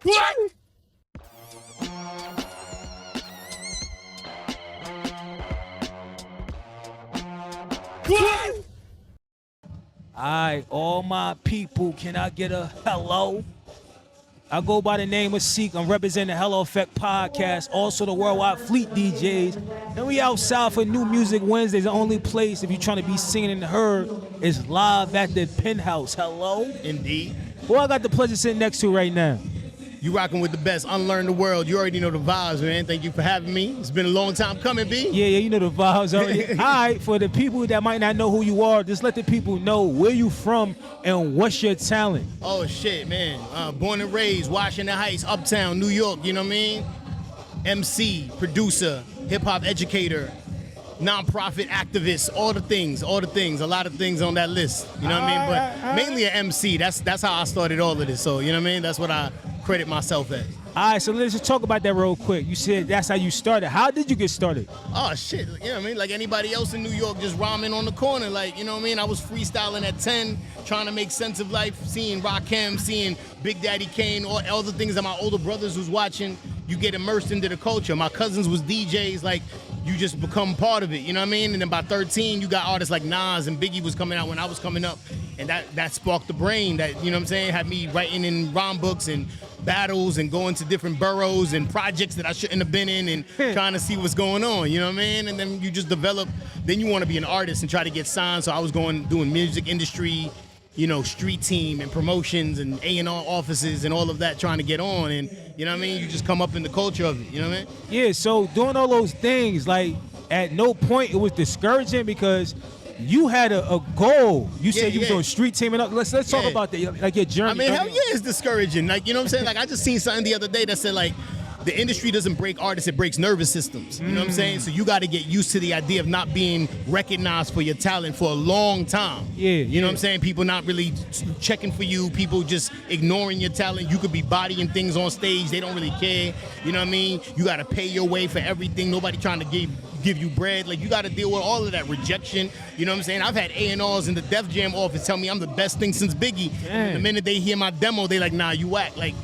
What? What? Alright, all my people, can I get a hello? I go by the name of Seek. I'm representing the Hello Effect podcast, also the Worldwide Fleet DJs. And we outside for New Music Wednesdays. The only place, if you're trying to be singing and heard, is live at the Penthouse. Hello? Indeed. Who I got the pleasure sitting next to right now? You rocking with the best. UnLearn The World. You already know the vibes, man. Thank you for having me. It's been a long time coming, B. Yeah, you know the vibes already. All right, for the people that might not know who you are, just let the people know where you from and what's your talent. Oh, shit, man. Born and raised, Washington Heights, Uptown, New York, you know what I mean? MC, producer, hip-hop educator, non-profit activist, all the things, a lot of things on that list, you know what I mean? But mainly an MC. That's how I started all of this, so, you know what I mean? That's what I credit myself as. All right, so let's just talk about that real quick. You said that's how you started. How did you get started? Oh, shit, you know what I mean? Like anybody else in New York, just rhyming on the corner, like, you know what I mean? I was freestyling at 10, trying to make sense of life, seeing Rakim, seeing Big Daddy Kane, all the things that my older brothers was watching. You get immersed into the culture. My cousins was DJs, like, you just become part of it, you know what I mean? And then by 13, you got artists like Nas and Biggie was coming out when I was coming up, and that sparked the brain that, you know what I'm saying, had me writing in rhyme books and battles and going to different boroughs and projects that I shouldn't have been in and trying to see what's going on, you know what I mean? And then you just develop, then you want to be an artist and try to get signed, so I was doing music industry, you know, street team and promotions and A&R offices and all of that, trying to get on, and you know what I mean? You just come up in the culture of it, you know what I mean? Yeah, so doing all those things, like, at no point it was discouraging because you had a goal. You said you was on street team, and let's talk about that, like your journey. I mean, hell yeah, it's discouraging. Like, you know what I'm saying? Like, I just seen something the other day that said, like, the industry doesn't break artists, it breaks nervous systems. You know what I'm saying? So you got to get used to the idea of not being recognized for your talent for a long time. You know what I'm saying? People not really checking for you, people just ignoring your talent. You could be bodying things on stage, they don't really care. You know what I mean? You got to pay your way for everything. Nobody trying to give you bread. Like, you got to deal with all of that rejection. You know what I'm saying? I've had A&Rs in the Def Jam office tell me I'm the best thing since Biggie. And the minute they hear my demo, they like, nah, you whack. Like,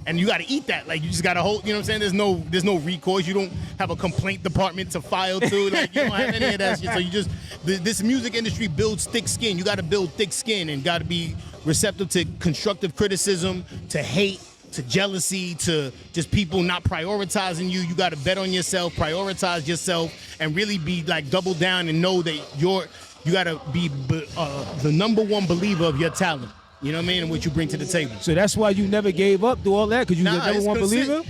and you got to eat that. Like, you just got to hold, you know what I'm saying? There's no recourse. You don't have a complaint department to file to. Like, you don't have any of that shit. So you just, this music industry builds thick skin. You got to build thick skin and got to be receptive to constructive criticism, to hate, to jealousy, to just people not prioritizing you. You got to bet on yourself, prioritize yourself, and really be like double down and know that you got to be the #1 believer of your talent. You know what I mean? And what you bring to the table. So that's why you never gave up through all that, because you was the #1 believer?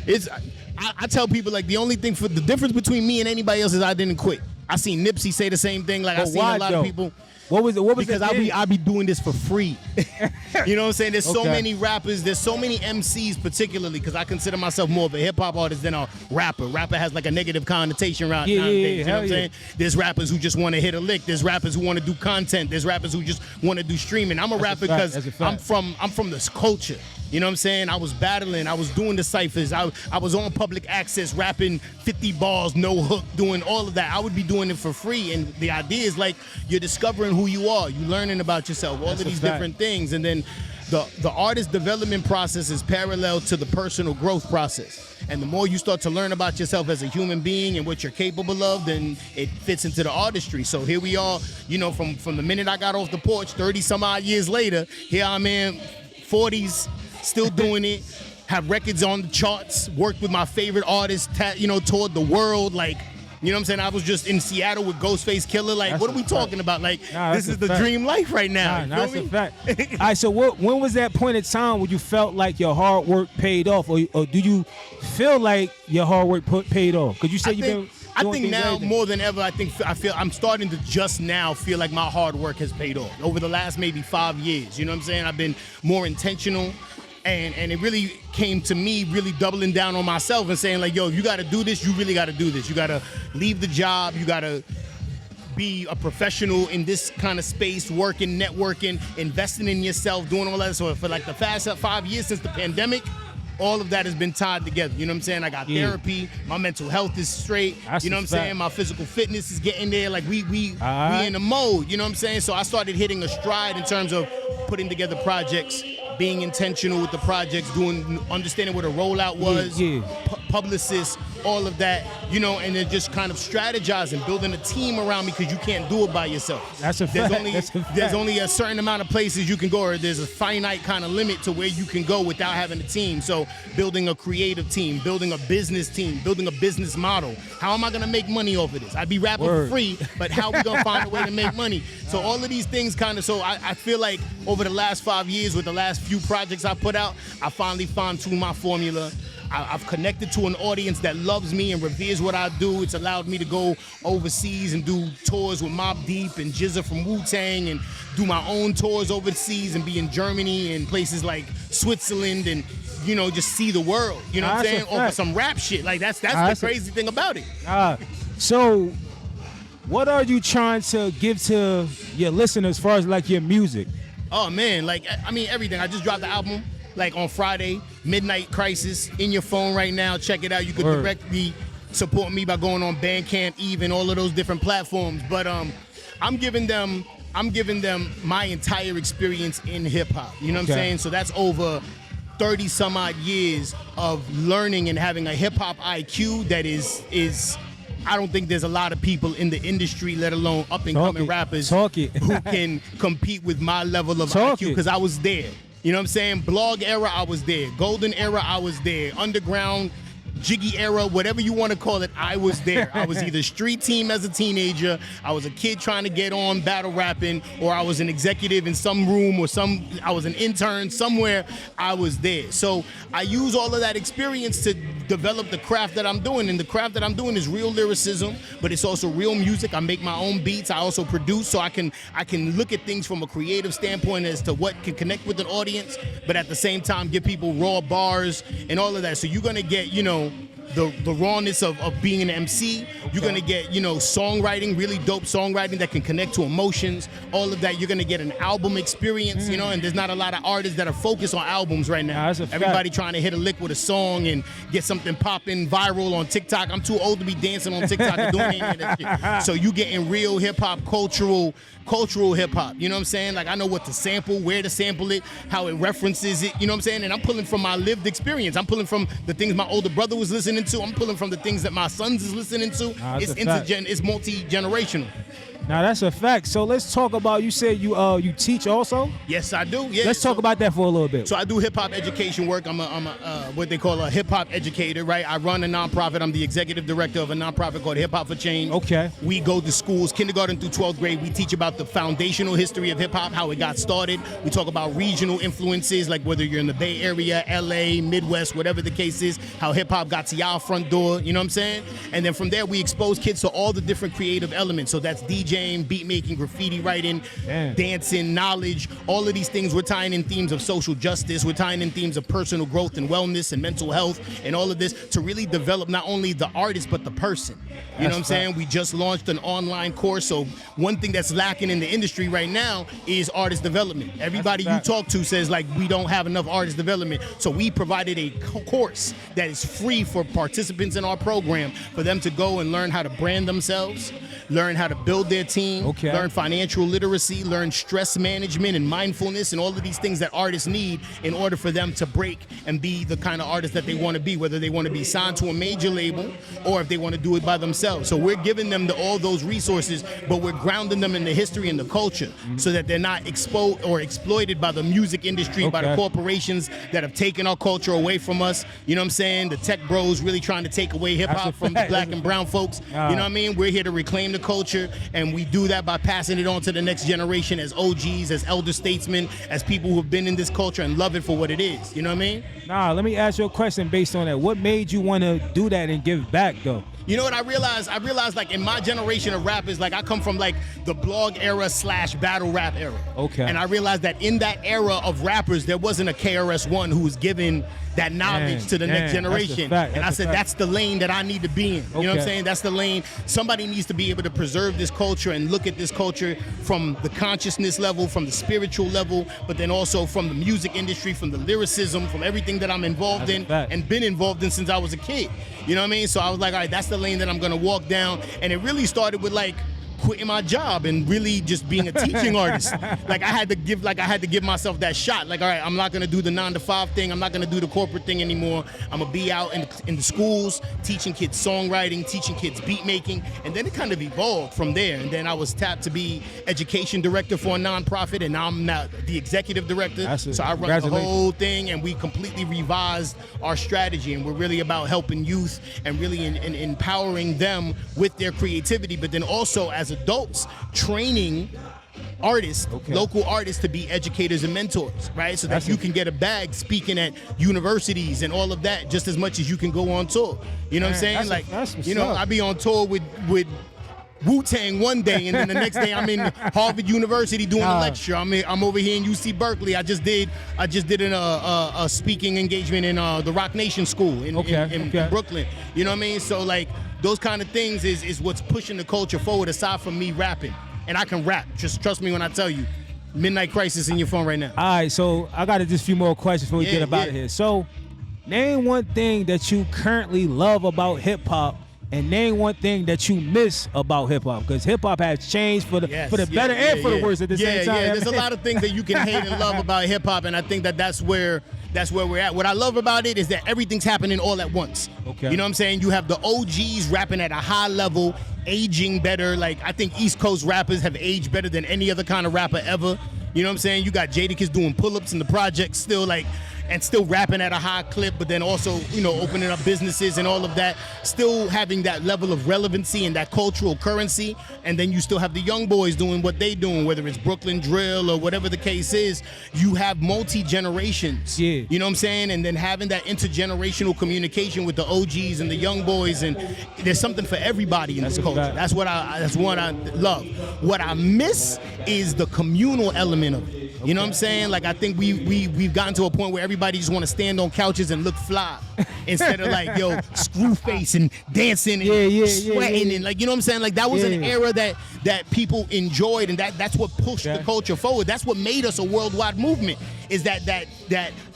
I tell people, like, the only thing for the difference between me and anybody else is I didn't quit. I seen Nipsey say the same thing. Like, I seen a lot of people. What was it? Because I be doing this for free. You know what I'm saying? There's so many rappers. There's so many MCs, particularly because I consider myself more of a hip hop artist than a rapper. Rapper has like a negative connotation around nowadays. You know what I'm saying? There's rappers who just want to hit a lick. There's rappers who want to do content. There's rappers who just want to do streaming. I'm a rapper because I'm from this culture. You know what I'm saying? I was battling. I was doing the ciphers. I was on public access, rapping 50 bars, no hook, doing all of that. I would be doing it for free. And the idea is, like, you're discovering who you are. You're learning about yourself, all of these different things. And then the artist development process is parallel to the personal growth process. And the more you start to learn about yourself as a human being and what you're capable of, then it fits into the artistry. So here we are, you know, from the minute I got off the porch, 30 some odd years later, here I'm in 40s, still doing it, have records on the charts, worked with my favorite artists, you know, toured the world, like, you know what I'm saying? I was just in Seattle with Ghostface Killer. Like, what are we talking about? Like, this is the dream life right now. That's a fact. All right, so when was that point in time where you felt like your hard work paid off? Or do you feel like your hard work paid off? Because you said you've been I think now more than ever, I feel I'm starting to just now feel like my hard work has paid off over the last maybe 5 years. You know what I'm saying? I've been more intentional. And it really came to me really doubling down on myself and saying, like, yo, if you got to do this, you really got to do this. You got to leave the job. You got to be a professional in this kind of space, working, networking, investing in yourself, doing all that. So for like the past 5 years since the pandemic, all of that has been tied together. You know what I'm saying? I got therapy. My mental health is straight. You know what I'm saying? My physical fitness is getting there. Like, we in the mode. You know what I'm saying? So I started hitting a stride in terms of putting together projects, being intentional with the projects, understanding what a rollout was, publicists, all of that, you know, and then just kind of strategizing, building a team around me, because you can't do it by yourself. That's a fact. There's only a certain amount of places you can go, or there's a finite kind of limit to where you can go without having a team. So building a creative team, building a business team, building a business model. How am I going to make money off of this? I'd be rapping for free, but how are we going to find a way to make money? So all of these things kind of, so I feel like over the last 5 years with the last few projects I put out, I finally fine-tuned my formula. I've connected to an audience that loves me and reveres what I do. It's allowed me to go overseas and do tours with Mobb Deep and Jizza from Wu-Tang, and do my own tours overseas and be in Germany and places like Switzerland, and, you know, just see the world. You know what I'm saying? Over some rap shit. Like, that's the crazy thing about it. So what are you trying to give to your listeners as far as like your music? Oh man, like, I mean, everything. I just dropped the album like on Friday, Midnight Crysis, in your phone right now. Check it out. You can directly support me by going on Bandcamp, even all of those different platforms. But I'm giving them my entire experience in hip hop. You know what I'm saying? So that's over 30 some odd years of learning and having a hip hop IQ that is I don't think there's a lot of people in the industry, let alone up and coming rappers, who can compete with my level of IQ, because I was there. You know what I'm saying? Blog era, I was there. Golden era, I was there. Underground, Jiggy era, whatever you want to call it, I was there. I was either street team as a teenager, I was a kid trying to get on battle rapping, or I was an executive in some room, or I was an intern somewhere. I was there. So I use all of that experience to develop the craft that I'm doing, and the craft that I'm doing is real lyricism, but it's also real music. I make my own beats. I also produce, so I can look at things from a creative standpoint as to what can connect with an audience, but at the same time give people raw bars and all of that. So you're gonna get, you know, the rawness of being an MC. You're gonna get, you know, songwriting, really dope songwriting that can connect to emotions, all of that. You're gonna get an album experience, you know, and there's not a lot of artists that are focused on albums right now. Everybody trying to hit a lick with a song and get something popping viral on TikTok. I'm too old to be dancing on TikTok and doing any of that shit. So you getting real hip hop, cultural hip hop. You know what I'm saying? Like, I know what to sample, where to sample it, how it references it. You know what I'm saying? And I'm pulling from my lived experience. I'm pulling from the things my older brother was listening to. I'm pulling from the things that my sons is listening to. It's multi-generational. Now that's a fact. So let's talk about, you said you teach also? Yes, I do. Yeah. Let's talk about that for a little bit. So I do hip hop education work. I'm a what they call a hip hop educator, right? I run a nonprofit. I'm the executive director of a nonprofit called Hip Hop for Change. Okay. We go to schools, kindergarten through 12th grade. We teach about the foundational history of hip hop, how it got started. We talk about regional influences, like whether you're in the Bay Area, LA, Midwest, whatever the case is, how hip hop got to y'all front door. You know what I'm saying? And then from there, we expose kids to all the different creative elements. So that's DJing, beat making, graffiti writing, dancing, knowledge, all of these things. We're tying in themes of social justice. We're tying in themes of personal growth and wellness and mental health and all of this to really develop not only the artist, but the person. You know what I'm saying? We just launched an online course. So one thing that's lacking in the industry right now is artist development. Everybody you talk to says, like, we don't have enough artist development. So we provided a course that is free for participants in our program for them to go and learn how to brand themselves, learn how to build their team, learn financial literacy, learn stress management and mindfulness, and all of these things that artists need in order for them to break and be the kind of artist that they want to be, whether they want to be signed to a major label or if they want to do it by themselves. So we're giving them all those resources, but we're grounding them in the history and the culture so that they're not exposed or exploited by the music industry, by the corporations that have taken our culture away from us. You know what I'm saying? The tech bros really trying to take away hip hop from the black and brown folks. You know what I mean? We're here to reclaim the culture, and we do that by passing it on to the next generation as OGs, as elder statesmen, as people who have been in this culture and love it for what it is. You know what I mean? Nah, let me ask you a question based on that. What made you want to do that and give back, though? You know what I realized? I realized, like, in my generation of rappers, like, I come from, like, the blog era / battle rap era. Okay. And I realized that in that era of rappers, there wasn't a KRS-One who was giving that knowledge to the next generation. And I said, that's the lane that I need to be in. You know what I'm saying? That's the lane. Somebody needs to be able to preserve this culture and look at this culture from the consciousness level, from the spiritual level, but then also from the music industry, from the lyricism, from everything that I'm involved in and been involved in since I was a kid. You know what I mean? So I was like, all right, that's the lane that I'm going to walk down. And it really started with, like, quitting my job and really just being a teaching artist. Like I had to give myself that shot. Like, all right, I'm not gonna do the 9-to-5 thing. I'm not gonna do the corporate thing anymore. I'm gonna be out in the schools teaching kids songwriting, teaching kids beat making, and then it kind of evolved from there. And then I was tapped to be education director for a nonprofit, and now I'm now the executive director. So I run the whole thing, and we completely revised our strategy, and we're really about helping youth and really empowering them with their creativity, but then also as adults training artists, local artists, to be educators and mentors, right? So that you can get a bag speaking at universities and all of that just as much as you can go on tour. You know what I'm saying? Like, you know, I be on tour with Wu-Tang one day, and then the next day I'm in Harvard University doing a lecture. I'm over here in UC Berkeley. I just did a speaking engagement in the Rock Nation School in Brooklyn. You know what I mean? So like those kind of things is what's pushing the culture forward, aside from me rapping. And I can rap. Just trust me when I tell you. Midnight Crysis in your phone right now. All right, so I got just a few more questions before we get out of here. So name one thing that you currently love about hip-hop, and name one thing that you miss about hip-hop, because hip-hop has changed for the better and for the worse at the same time. There's a lot of things that you can hate and love about hip-hop, and I think that's where we're at. What I love about it is that everything's happening all at once. You know what I'm saying? You have the OGs rapping at a high level, aging better. Like, I think East Coast rappers have aged better than any other kind of rapper ever. You know what I'm saying? You got Jadakiss doing pull-ups in the project still, like, and still rapping at a high clip, but then also, you know, opening up businesses and all of that, still having that level of relevancy and that cultural currency. And then you still have the young boys doing what they doing, whether it's Brooklyn drill or whatever the case is. You have multi-generations, you know what I'm saying? And then having that intergenerational communication with the OGs and the young boys, and there's something for everybody in this culture. That's what I love. What I miss is the communal element of it. You know what I'm saying? Like, I think we've gotten to a point where everybody just want to stand on couches and look fly instead of like, yo, screw face and dancing and sweating and like, you know what I'm saying? Like, that was an era that people enjoyed, and that's what pushed the culture forward. That's what made us a worldwide movement. Is that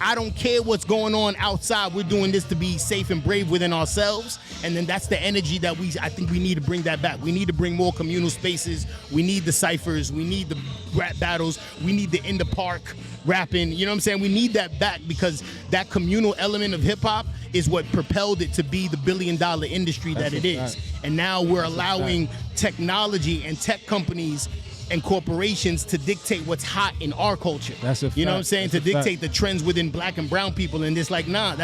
I don't care what's going on outside. We're doing this to be safe and brave within ourselves. And then that's the energy that I think we need to bring that back. We need to bring more communal spaces. We need the ciphers. We need the rap battles. We need the in the park rapping. You know what I'm saying? We need that back, because that communal element of hip hop is what propelled it to be the billion-dollar industry that it is. And now we're allowing technology and tech companies and corporations to dictate what's hot in our culture. You know what I'm saying? To dictate the trends within black and brown people. And it's like, nah,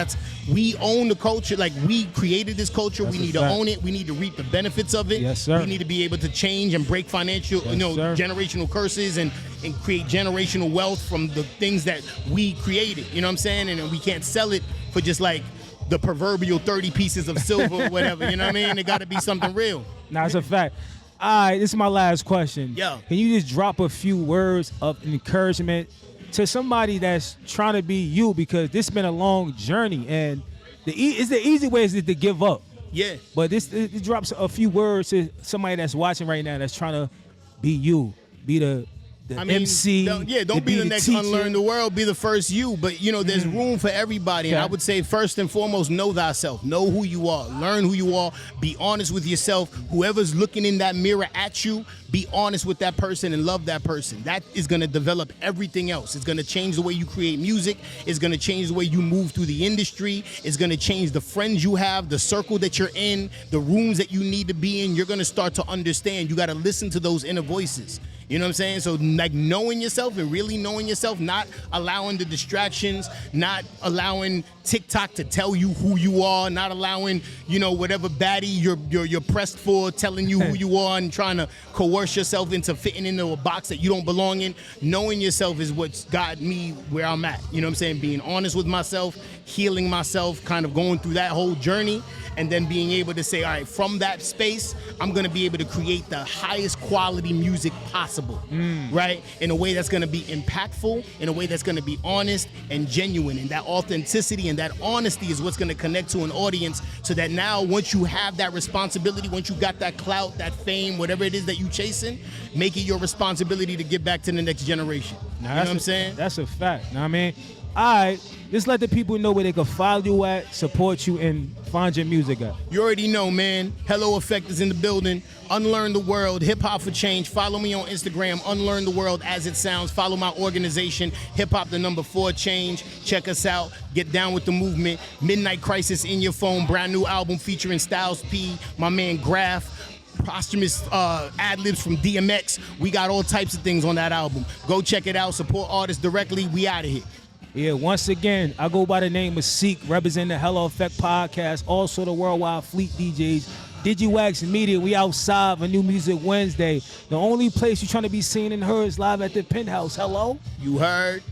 we own the culture. Like, we created this culture. We need to own it. We need to reap the benefits of it. We need to be able to change and break financial, generational curses and create generational wealth from the things that we created. You know what I'm saying? And we can't sell it for just like the proverbial 30 pieces of silver or whatever. You know what I mean? It got to be something real. Nah, it's a fact. All right, this is my last question. Yo. Can you just drop a few words of encouragement to somebody that's trying to be you? Because this has been a long journey, and the easy way is to give up. Yeah. But it drops a few words to somebody that's watching right now that's trying to be you, be the MC. Don't be the next teacher. UnLearn the World. Be the first you. But, you know, there's room for everybody. And I would say, first and foremost, know thyself. Know who you are. Learn who you are. Be honest with yourself. Whoever's looking in that mirror at you, be honest with that person and love that person. That is going to develop everything else. It's going to change the way you create music. It's going to change the way you move through the industry. It's going to change the friends you have, the circle that you're in, the rooms that you need to be in. You're going to start to understand. You got to listen to those inner voices. You know what I'm saying? So, like, knowing yourself and really knowing yourself, not allowing the distractions, not allowing TikTok to tell you who you are, not allowing, you know, whatever baddie you're pressed for telling you who you are and trying to coerce yourself into fitting into a box that you don't belong in. Knowing yourself is what's got me where I'm at. You know what I'm saying? Being honest with myself, healing myself, kind of going through that whole journey, and then being able to say, all right, from that space, I'm going to be able to create the highest quality music possible, right? In a way that's going to be impactful, in a way that's going to be honest and genuine. And that authenticity and that honesty is what's going to connect to an audience, so that now once you have that responsibility, once you got that clout, that fame, whatever it is that you chasing, make it your responsibility to give back to the next generation. You know what I'm saying? That's a fact. Know what I mean? All right, just let the people know where they can follow you at, support you, and find your music at. You already know, man. Hello Effect is in the building. UnLearn the World, Hip Hop for Change. Follow me on Instagram, UnLearn the World as it sounds. Follow my organization, Hip Hop the number 4 Change. Check us out. Get down with the movement. Midnight Crysis in your phone. Brand new album featuring Styles P, my man Graf. Posthumous ad-libs from DMX. We got all types of things on that album. Go check it out. Support artists directly. We out of here. Yeah, once again, I go by the name of Seek, representing the Hello Effect podcast, also the Worldwide Fleet DJs. DigiWax Media, we outside for New Music Wednesday. The only place you're trying to be seen and heard is live at the Penthouse. Hello? You heard?